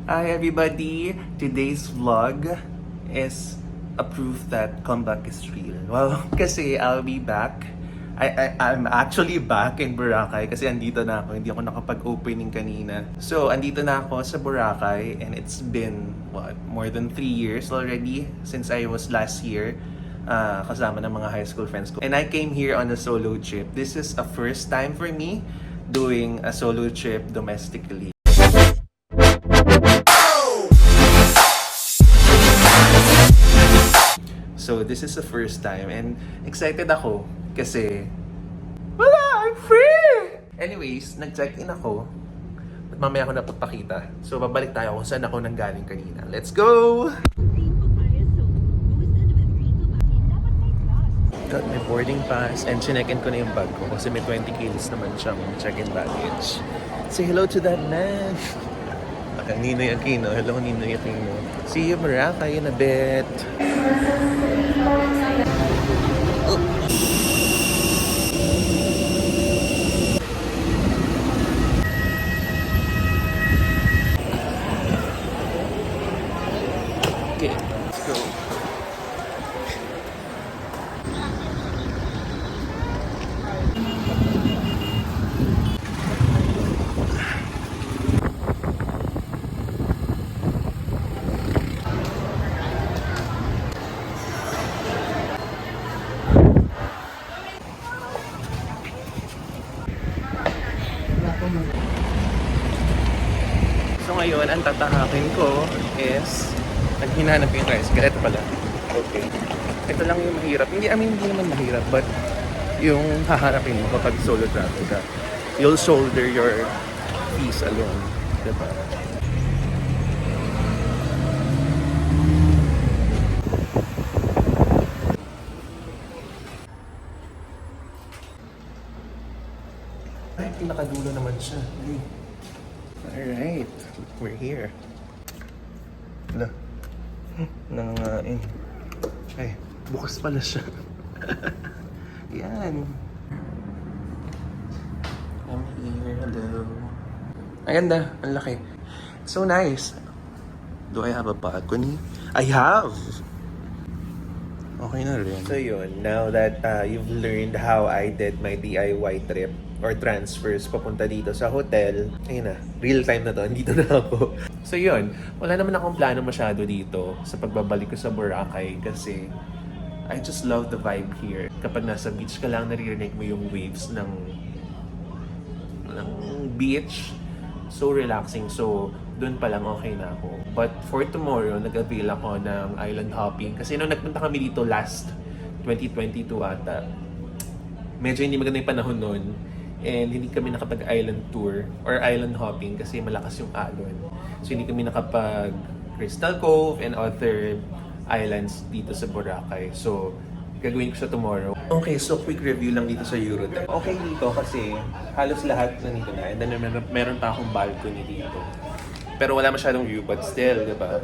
Hi everybody! Today's vlog is a proof that comeback is real. Well, kasi I'll be back. I'm actually back in Boracay kasi andito na ako. Hindi ako nakapag-opening kanina. So, andito na ako sa Boracay and it's been, more than 3 years already since I was last year kasama ng mga high school friends ko. And I came here on a solo trip. This is a first time for me doing a solo trip domestically. So this is the first time and excited ako kasi wala, I'm free! Anyways, nag-check-in ako at mamaya ako napapakita. So babalik tayo kung saan ako nanggaling kanina. Let's go! Got my boarding pass and chinek-in ko na yung bag ko kasi may 20 kilos naman siyang check-in baggage. Say hello to that man! Ninoy Aquino. Hello, Ninoy Aquino. See you, Boracay, in a bit. Okay, let's go. So ngayon, ang tatahakin ko is naghinanap yung tricycle. Ito pala. Okay. Ito lang yung mahirap. Hindi naman mahirap, but yung haharapin mo kapag solo travel ka. You'll shoulder your fees alone. Diba? Ay, pinakadulo naman siya. Hey. Alright, we're here. Wala. Nangangain. Ay, bukas pala siya. Yan. I'm here, hello. Ang ganda, ang laki. So nice. Do I have a balcony? I have! Okay na rin. So yun, now that you've learned how I did my DIY trip, or transfers papunta dito sa hotel. Ayun na, real time na to, andito na ako. So yun, wala naman akong plano masyado dito sa pagbabalik ko sa Boracay kasi I just love the vibe here. Kapag nasa beach ka lang, naririnig mo yung waves ng beach. So relaxing, so dun pa lang okay na ako. But for tomorrow, nag-avail ako ng island hopping kasi nung nagpunta kami dito last 2022 ata, medyo hindi maganda yung panahon nun. And hindi kami nakapag-island tour or island hopping kasi malakas yung alon. So hindi kami nakapag Crystal Cove and other islands dito sa Boracay. So gagawin ko siya tomorrow. Okay, so quick review lang dito sa Eurotrip. Okay dito kasi halos lahat nandito na. And then meron pa akong balcony dito. Pero wala masyadong view but still, di ba?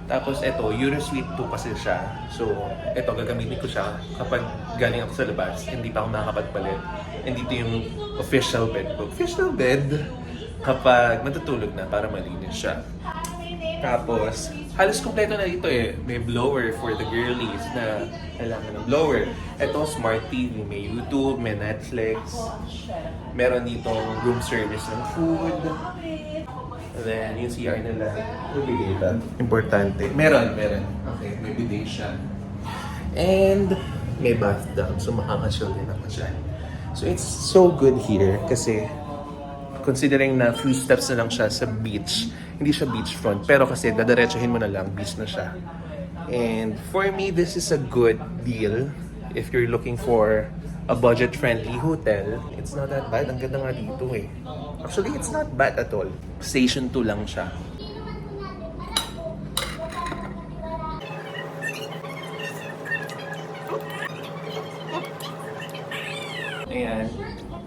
Tapos eto, Eurosuite 2 kasi siya. So eto, gagamitin ko siya kapag galing ako sa labas. Hindi pa ako nakakapagpalit. And dito yung official bed ko. Official bed kapag matutulog na para malinis siya. Tapos, halos kompleto na dito eh. May blower for the girlies na kailangan ng blower. Ito, smart TV. May YouTube, may Netflix. Meron ditong room service ng food. Then, yung CR nila. May bidet. Importante. Meron. Okay, may bidet siya. And, may bathtub. So, makakasyol din ako dyan. So, it's so good here kasi considering na few steps na lang siya sa beach, hindi siya beachfront, pero kasi dadiretsuhin mo na lang, beach na siya. And for me, this is a good deal if you're looking for a budget-friendly hotel. It's not that bad. Ang ganda nga dito eh. Actually, it's not bad at all. Station 2 lang siya. Ayan,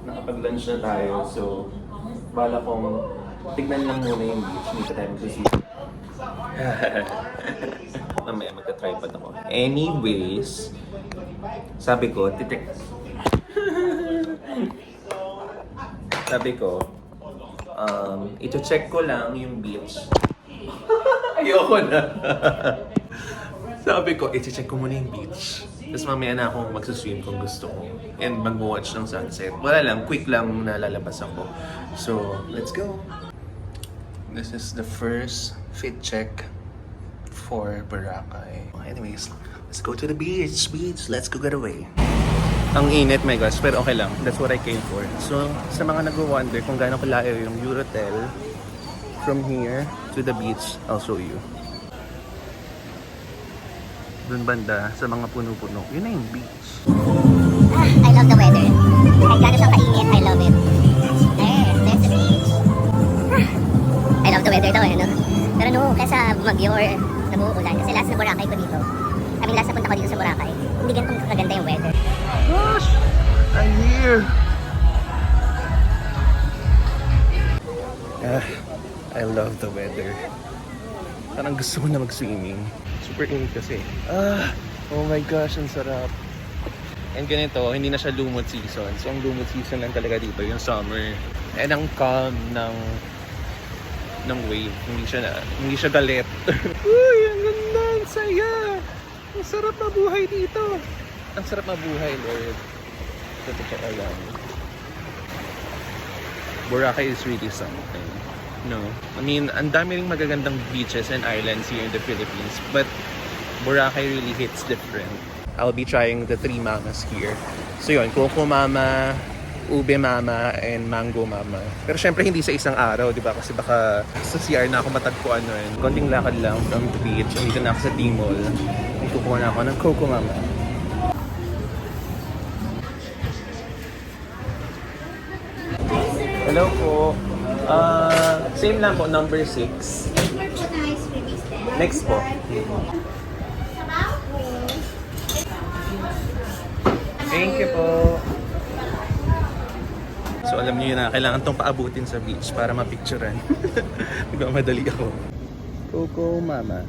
nakapag-lunch na tayo. So, bala kong tignan lang muna yung beach. Hindi pa tayo magsisisi. Mamaya magka-tripod ako. Anyways, sabi ko, sabi ko, ito-check ko lang yung beach. ayoko na. Sabi ko, i-check ko muna yung beach. Tapos mamaya na akong magsaswim kung gusto ko. And mag-watch ng sunset. Wala lang, quick lang na lalabas ako. So, let's go. This is the first fit check for Boracay. Anyways, let's go to the beach. Let's go get away. Ang init, my gosh, pero okay lang. That's what I came for. So, sa mga nag-wonder kung gaano kalayo yung Eurotel from here to the beach, I'll show you. Doon banda, sa mga puno-puno. Yun na yung beach. I love the weather. Kahit gano'n siyang kainit, I love it. There's the beach. I love the weather daw eh, no? Pero no, kesa Baguio or nabuulan. Kasi last na Boracay ko dito. Last na punta ko dito sa Boracay. Hindi ganitong kaganda yung weather. Gosh! I'm here! I love the weather. Parang gusto ko na mag-swimming. Super init kasi. Oh my gosh, ang sarap. And ganito, hindi na siya lumot season. So ang lumot season lang talaga dito, yung summer. And ang calm ng wave. Hindi siya galit. Uy, ang ganda, ang saya! Ang sarap mabuhay dito. Ang sarap mabuhay, Lord. Sa totoo lang. Boracay is really something. No? I mean, ang dami ring magagandang beaches and islands here in the Philippines. But Boracay really hits different. I'll be trying the 3 mamas here. So yun, Coco Mama, Ube Mama, and Mango Mama. Pero syempre hindi sa isang araw, di ba? Kasi baka sa CR na ako matagpuan nun. Konting lakad lang from the beach. Dito na ako sa Timol. Kukuha na ako ng Coco Mama. Hello po. Same lang po, number 6. Next po. Thank you po. So alam niyo na, kailangan tong paabutin sa beach para mapicturean. Nagmamadali ako. Coco Mama.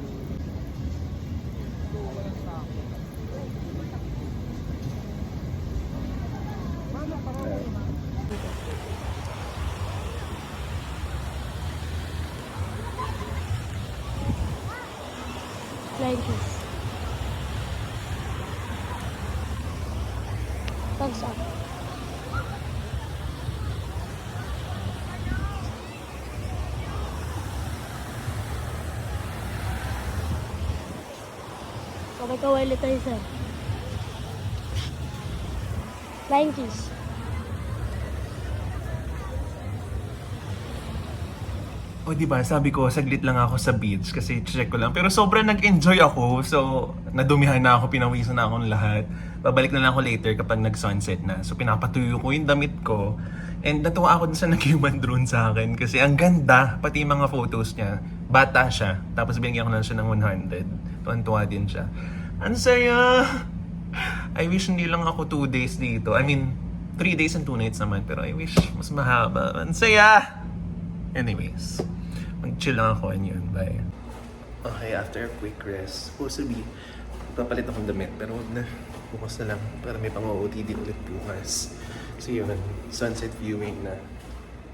Like this. Thumbs up. Kaway ulit tayo, sir. Flying kiss. O diba, sabi ko, saglit lang ako sa beach kasi check ko lang. Pero sobrang nag-enjoy ako. So, nadumihan na ako, pinawisan na akong lahat. Babalik na lang ako later kapag nag-sunset na. So, pinapatuyo ko yung damit ko. And natuwa ako dun sa nag-human drone sa akin kasi ang ganda, pati yung mga photos niya. Bata siya, tapos binigyan ko lang siya ng 100. Tuwan-tuwa din siya. Ang saya! I wish hindi lang ako 2 days dito. I mean, 3 days and 2 nights naman. Pero I wish mas mahaba. Ang saya! Anyways, mag-chill lang ako and yun. Bye. Okay, after a quick rest, supposed to be, papalit akong damit. Pero huwag na, bukas na lang para may pang-OOTD ulit bukas. So yun, sunset viewing na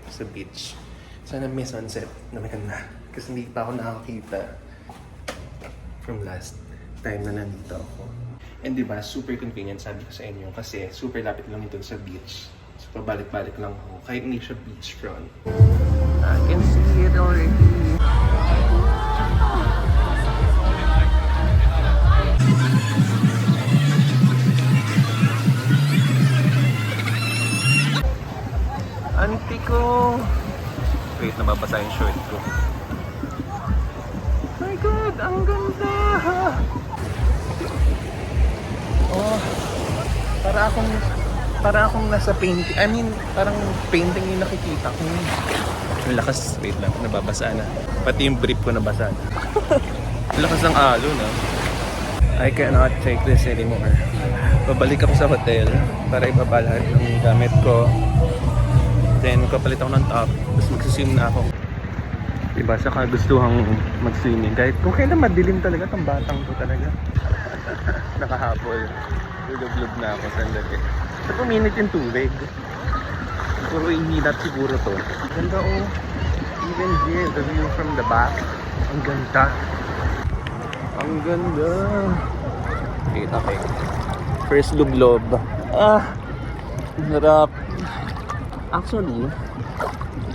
sa beach. Sana may sunset na maganda. Kasi hindi pa ako nakakita from last time na nandito ako. And diba, super convenient sabi ko sa inyo kasi super lapit lang ito sa beach. So pabalik-balik lang ako kahit hindi siya beachfront. I can see it already. Auntie ko! Wait, nababasa yung short ko. My God, ang ganda! Oh, para akong nasa painting. I mean, parang painting yung nakikita ko. Ang lakas, wait lang, nababasa na. Pati yung brief ko nabasa na. Ang lakas ng alo na. I cannot take this anymore. Babalik ako sa hotel para ibabalhan ng gamit ko. Then, kapalit ako ng top. Tapos magsiswim na ako. Diba, saka gustuhang mag-swimming. Kahit kung kailan madilim talaga, itong batang to talaga. Nakahapol. Lulog-log na ako sandali. Ba't uminit yung tubig? Puro init siguro to. Ganda oh. Even here, the view from the back. Ang ganda. Ang ganda. Kita kayo. First lublob. Harap. Actually,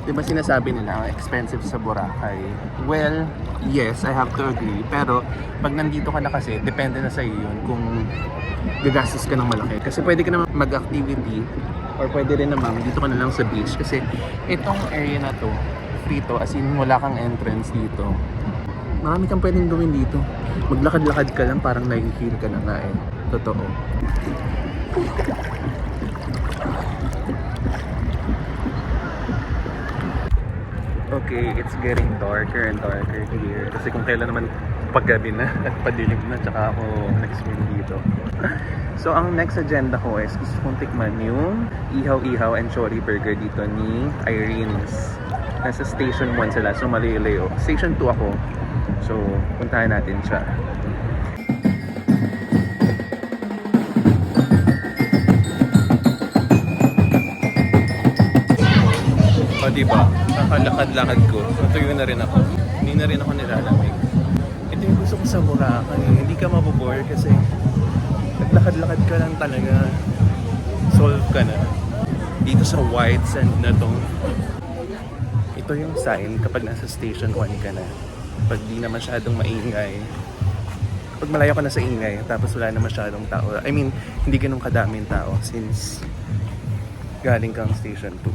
di ba sinasabi nila expensive sa Boracay? Well, yes, I have to agree. Pero pag nandito ka na kasi, depende na sa iyo yun kung gagastos ka ng malaki. Kasi pwede ka naman mag-activity or pwede rin naman dito ka na lang sa beach. Kasi itong area na to, dito, as in wala kang entrance dito. Marami kang pwedeng gawin dito. Maglakad-lakad ka lang, parang nag-feel ka na nga eh. Totoo. Okay, it's getting darker and darker here. Kasi kung kailan naman paggabi na at padilim na, tsaka ako nag-swim dito. So, ang next agenda ko is gusto kong tikman yung ihaw-ihaw and chori burger dito ni Irene's. Nasa Station 1 sila, so malayo. Station 2 ako. So, puntahan natin siya. O diba, nakalakad-lakad ko. Natuyo na rin ako. Hindi na rin ako nilalamig. Ito yung gusto ko sa Boracay. Hindi ka mabobore kasi naglakad-lakad ka lang talaga. Solve ka na. Dito sa white sand na to, ito yung sign kapag nasa station 1 ka na. Pag di na masyadong maingay. Pag malayo ka na sa ingay, tapos wala na masyadong tao. I mean, hindi ganun kadaming tao since galing kang station 2.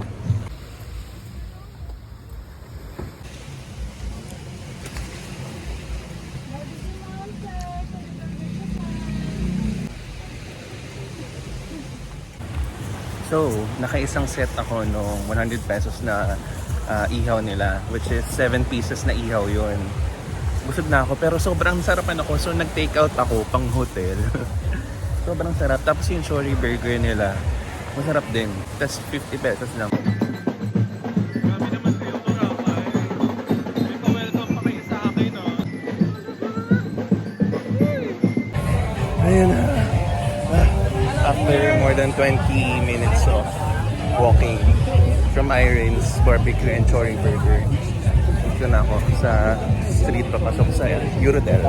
So, naka-isang set ako nung 100 pesos na ihaw nila, which is 7 pieces na ihaw yon. Busog na ako, pero sobrang sarapan ako. So, nag-take out ako pang hotel. Sobrang sarap. Tapos yung chori burger nila, masarap din. Tapos 50 pesos lang. Grabe naman kayo, Boracay. May pa-welcome pa kayo sa akin, no? Ayun na. After more than 20 minutes of walking from Irene's Barbecue and Chori Burger, dito na ako sa street papasok sa Eurodel.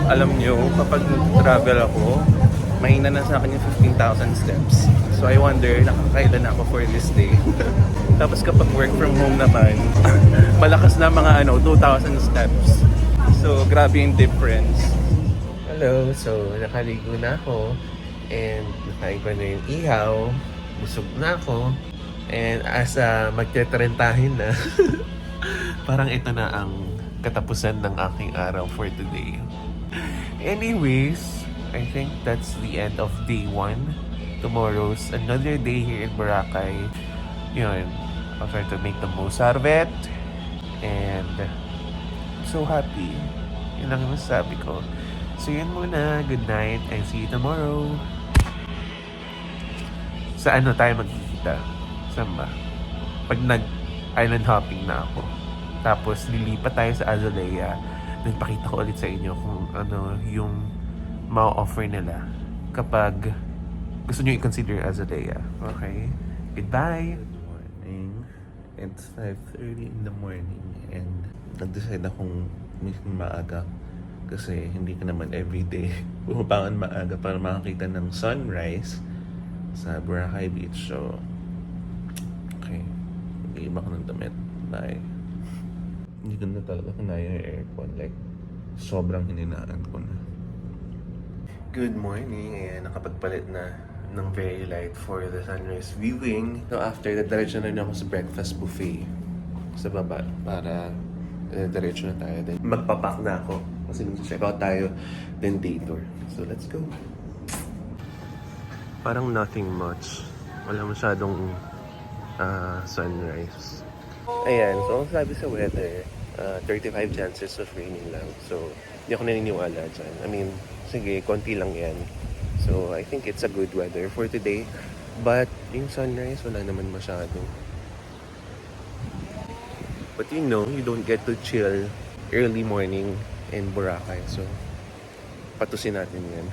Alam nyo, kapag travel ako, mahina na sa akin yung 15,000 steps. So I wonder, nakakailan na ako for this day. Tapos kapag work from home naman, malakas na mga 2,000 steps. So grabe yung difference. Hello, so nakaligo na ako and nakain ko na yung ihaw, busog na ako, and as magtetrentahin na, parang ito na ang katapusan ng aking araw for today. Anyways, I think that's the end of day 1. Tomorrow's another day here in Boracay. Yun, I'll try to make the most out of it, and so happy. Yun lang yung masasabi ko. So yun muna, good night and see you tomorrow. Sa ano tayo magkikita? Saan ba? Pag nag-island hopping na ako. Tapos lilipat tayo sa Azalea. Nagpakita ko ulit sa inyo kung ano yung ma-offer nila kapag gusto nyo i-consider Azalea. Okay? Goodbye! Good morning. It's 5:30 in the morning and nag-decide akong maaga. Kasi hindi ka naman everyday pumapangan maaga para makakita ng sunrise sa Boracay Beach. So, okay. Mag-iiba ko ng damit. Bye. Hindi ko na talaga kinaya yung aircon. Like, sobrang hininaan ko na. Good morning. Ayan, nakapagpalit na ng very light for the sunrise viewing. So, after that, diretso na ako sa breakfast buffet sa baba para diretso na tayo. Then, magpapak na ako. Kasi mag-check out tayo, then day tour. So, let's go. Parang nothing much. Wala masyadong sunrise. Ayan, so ang sabi sa weather, 35 chances of raining lang. So, hindi ako naniniwala dyan. I mean, sige, konti lang yan. So, I think it's a good weather for today. But, yung sunrise, wala naman masyado. But you know, you don't get to chill early morning in Boracay. So, patusin natin yan.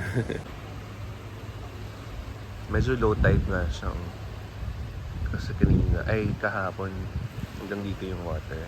Medyo low tide nga siya. Kasi kanina, kahapon, Hanggang dito yung water.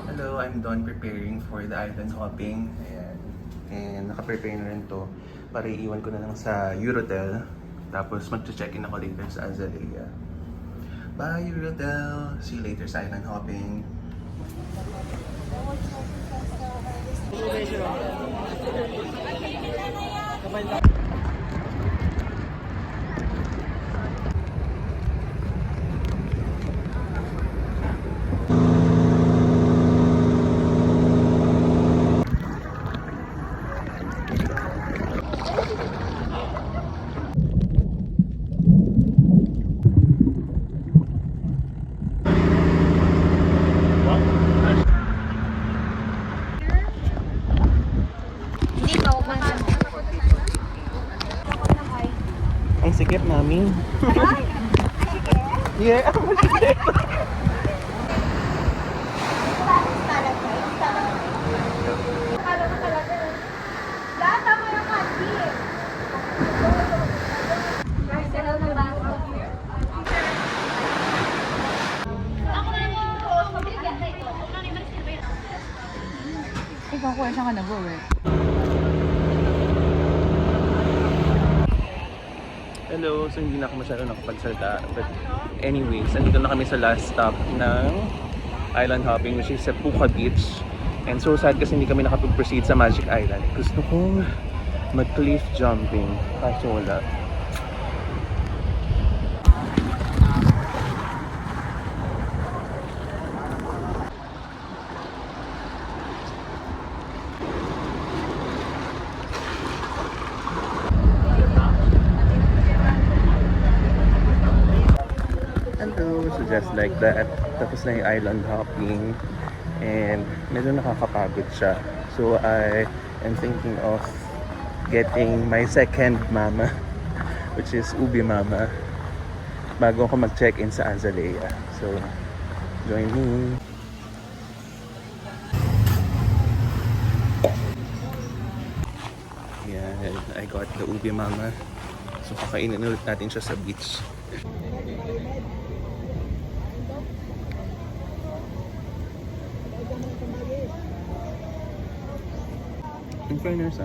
Hello, I'm done preparing for the island hopping. Ayan. And naka-prepare na rin to para iiwan ko na lang sa Eurotel. Tapos mag-check-in ako later sa Azalea. Bye Eurotel! See you later sa island hopping. Ang sikip namin. Yeah, ang sikip. Ikaw ko saan ka nag-work? Hello, so hindi na ako masyado nakapagsalita. But anyways, andito na kami sa last stop ng island hopping, which is sa Puka Beach. And so sad kasi hindi kami nakapag-proceed sa Magic Island. Gusto kong mag-cliff jumping, kaso wala. Hello, so just like that, tapos na yung island hopping and medyo nakakapagod siya. So I am thinking of getting my second mama, which is Ubi Mama, bago ako mag-check-in sa Azalea. So, join me. Yan, I got the Ubi Mama. So, kakainin ulit natin siya sa beach. In fairness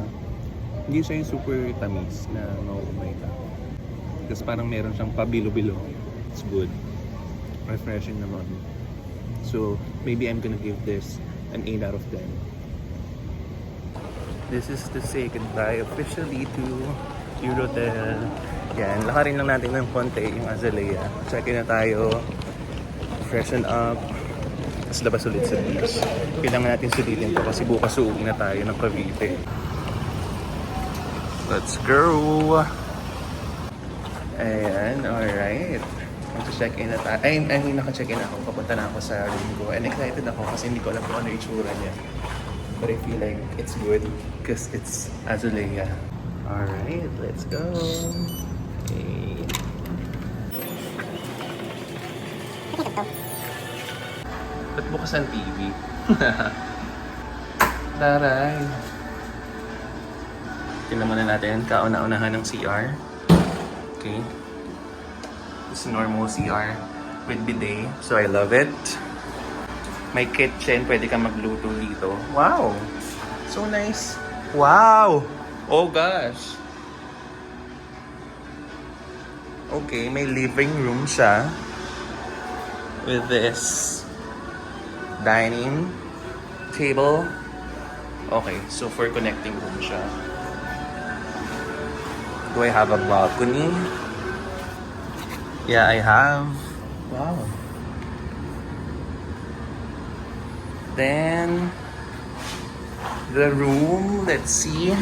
hindi siya yung super tamis na mauumay ka. Kasi parang meron siyang pabilo-bilo. It's good. Refreshing naman. So, maybe I'm gonna give this an 8 out of 10. This is to say goodbye officially to Eurotel. Yan, lakarin lang natin ng konti yung Azalea. Check-in na tayo. Freshen up. Tapos labas ulit sa beach. Kailangan natin sulitin to kasi bukas uuwi na tayo ng Cavite. Let's go! Ayan, alright. Mag-check-in na tayo. Ay, naka-check-in ako. Papunta na ako sa room ko. And excited ako kasi hindi ko alam kung ano yung itsura niya. But I feel like it's good because it's Azalea. Alright, let's go! Okay. Ba't bukas ang TV? Taray! Tingnan muna natin, kauna-unahan ng CR. Okay. It's normal CR with bidet. So I love it. May kitchen, pwede kang magluto dito. Wow! So nice! Wow! Oh gosh! Okay, may living room siya. With this dining table. Okay, so for connecting room siya. Do I have a balcony? Yeah, I have. Wow. Then the room, let's see.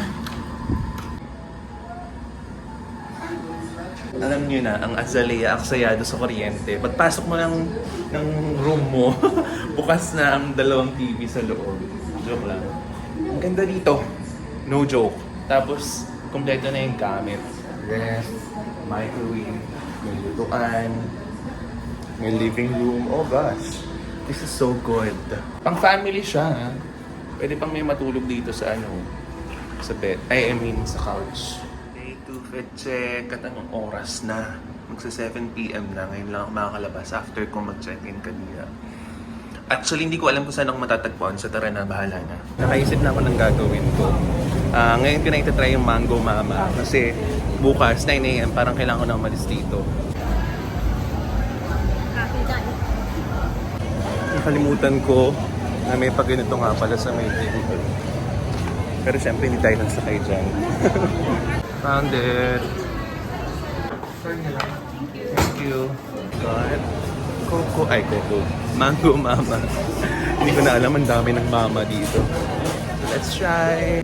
Alam niyo na, ang Azalea aksayado sa kuryente. Pagpasok mo ng room mo, bukas na ang dalawang TV sa loob. Joke lang. Ang ganda dito. No joke. Tapos, kompleto na yung gamit. Ref, microwave, may lutuan, may living room. Oh gosh, this is so good. Pang family siya. Pwede pang may matulog dito sa sa bed. I mean sa couch. Day 2 fit check. At anong oras na? Magsa 7 p.m. na. Ngayon lang ako makakalabas after ko mag-check-in kanina. Actually, hindi ko alam kung saan ako matatagpuan. So tara na, bahala na. Nakaisip na ako ng gagawin ko. Ngayon ko na itatry yung Mango Mama. Kasi bukas, 9 a.m. parang kailangan ko na umalis dito. Nakalimutan ko na may pag-ganito nga pala sa may table. Pero syempre hindi tayo nagsakay dyan. Found it! Thank you. God. Coco. Mango Mama. Hindi ko na alam, ang dami ng mama dito. So let's try!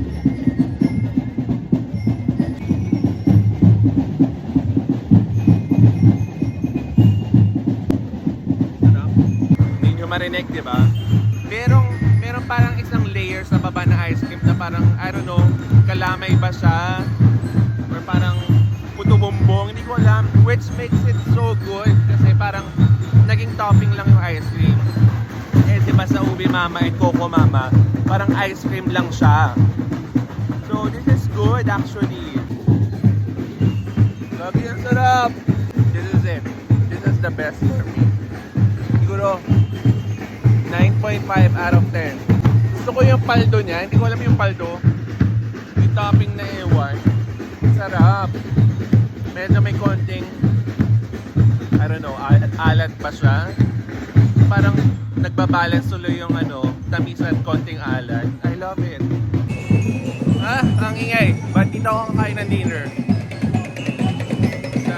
Hindi nyo marinig, di ba? Merong parang isang layer sa baba ng ice cream na parang, I don't know, kalamay ba siya? Or parang puto bumbong, hindi ko alam. Which makes it so good kasi parang naging topping lang yung ice cream. Eh, di ba sa Ube Mama and Coco Mama, parang ice cream lang siya. So, this is good actually. Grabe, ang sarap! This is it. This is the best for me. Siguro, 9.5 out of 10. Gusto ko yung paldo niya. Hindi ko alam yung paldo. Yung topping na ewan. Sarap. Medyo may konting, I don't know, alat pa siya. Parang nagbabalance tuloy yung tamis at konting alat. I love it. Ang ingay. Ba't dito ako kakain ng dinner? Sa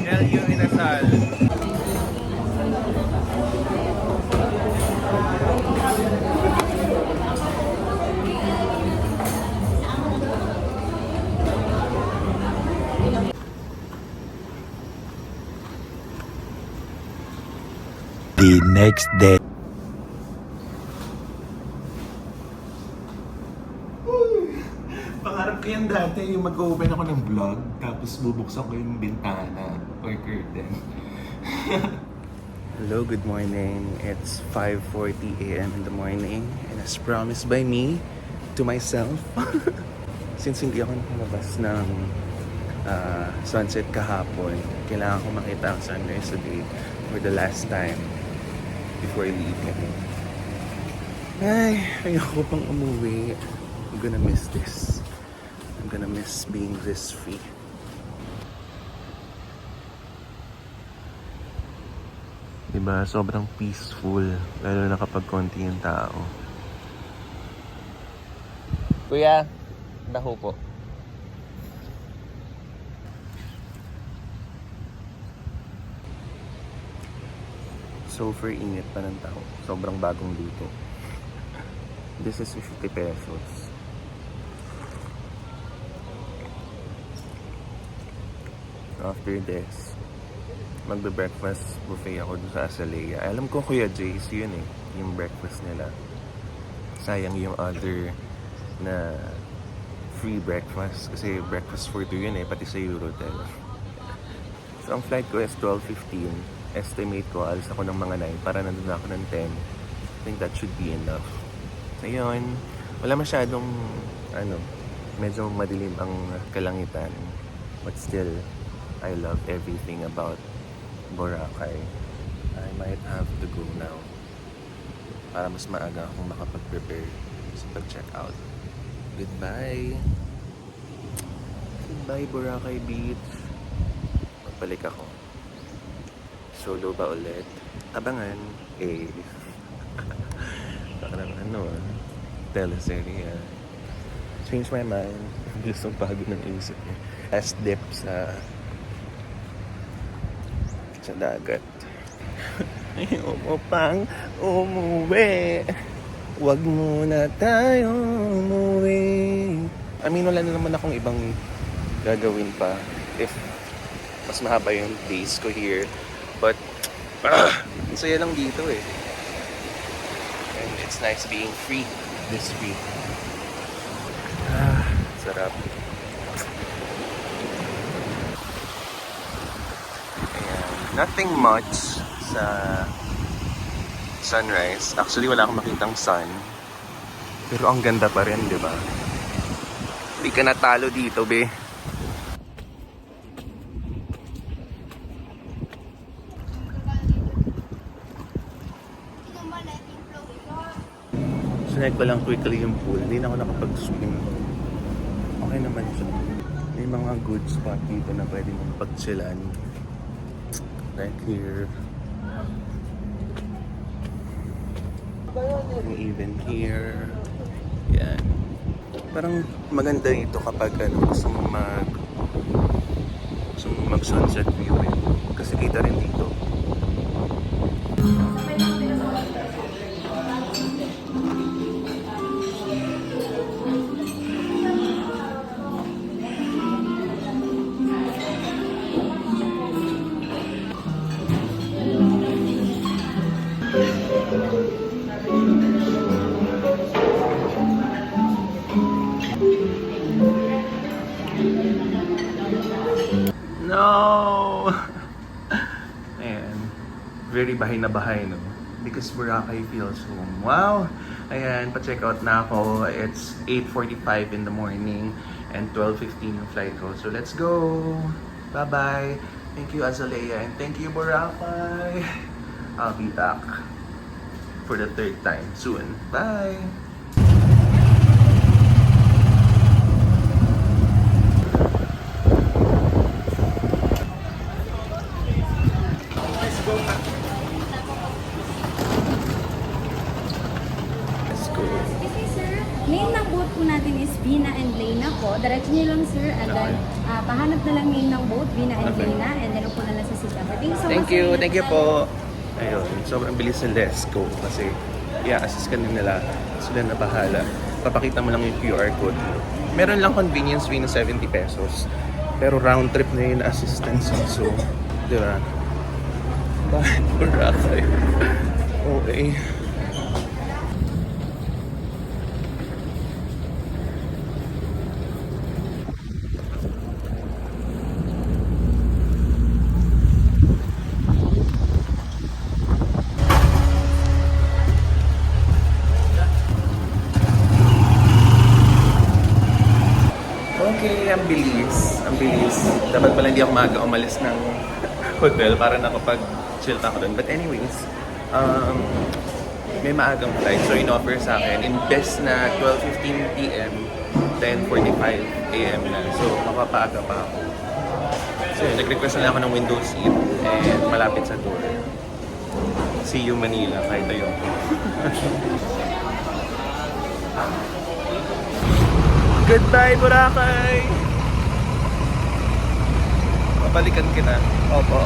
LU Inasal. The next day. Pangarap ko yan dati, yung mag-open ako ng vlog, tapos bubuksan ko yung bintana or curtain. Hello, good morning. It's 5:40 a.m. in the morning, and as promised by me to myself, since hindi ako nakalabas ng sunset kahapon, kailangan ko makita ang sunrise today for the last time before I leave ngayon. Ay, ayoko pang umuwi. I'm gonna miss this. I'm gonna miss being this free. Diba, sobrang peaceful, lalo na kapag konti yung tao. Kuya, daho po. Super init pa ng tao. Sobrang bagong luto. This is 50 pesos. After this, magbe-breakfast buffet ako doon sa Azalea. Alam ko Kuya Jay's yun yung breakfast nila. Sayang yung other na free breakfast. Kasi breakfast for two yun pati sa Eurotel. So ang flight ko is 12:15. Estimate ko, alis ako ng mga 9 para nandun ako ng 10. I think that should be enough. Ngayon, wala masyadong, medyo madilim ang kalangitan. But still, I love everything about Boracay. I might have to go now para mas maaga akong makapag-prepare sa pag-check out. Goodbye! Goodbye, Boracay Beach. Magbalik ako. Solo ba ulit? Abangan. Parang teleserye. Change my mind. Gustong bago ng isip niya. Last dip sa dagat. Ayaw pang umuwi. Huwag muna tayong umuwi. I mean, wala na naman akong ibang gagawin pa if mas mahaba yung days ko here. But, ang saya lang dito And it's nice being free this week. Sarap. Nothing much sa sunrise. Actually, wala akong makitang sun. Pero ang ganda pa rin, di ba? Hindi ka natalo dito, be. Sinag ko lang quickly yung pool. Hindi na ako nakapag-swim. Okay naman siya. May mga good spot dito na pwede mong pagchilan. Like here. And even here. Yan. Parang maganda dito kapag gusto mo mag-sunset view eh. Kasi kita rin dito. No! Ayan. Very bahay na bahay, no? Because Boracay feels home. Wow! Ayan, pa-check out na ako. It's 8:45 in the morning and 12:15 yung flight ko. So let's go! Bye-bye! Thank you, Azalea, and thank you, Boracay! I'll be back for the third time soon. Bye! Let's go. Okay, sir. Name ng boat po natin is Vina and Lena po. Diretso niyo lang, sir. And then, pahanap na lang name ng boat, Vina and Okay. Lena. And then, upo na lang sa seat number. Thank you so Thank much, you, sir. thank you po. Ayun, sobrang bilis ng Let's Go kasi i-assist ka nila, sila na bahala. Papakita mo lang yung QR code. Meron lang convenience fee na 70 pesos. Pero round trip na yun assistance. So, di ba? Bakit Boracay? Okay. Okay, ang bilis. Ang bilis. Dapat pala hindi ako maaga umalis ng hotel para nakapag-chill ako doon. But anyways, may maagang flight. So, in-offer sa akin, imbes na 12:15 p.m., 10:45 a.m. na. So, makapaaga pa ako. So, nag-request na lang ako ng window seat and malapit sa door. See you, Manila. Kahit ayun. Goodbye, Boracay! Babalikan kita. Opo.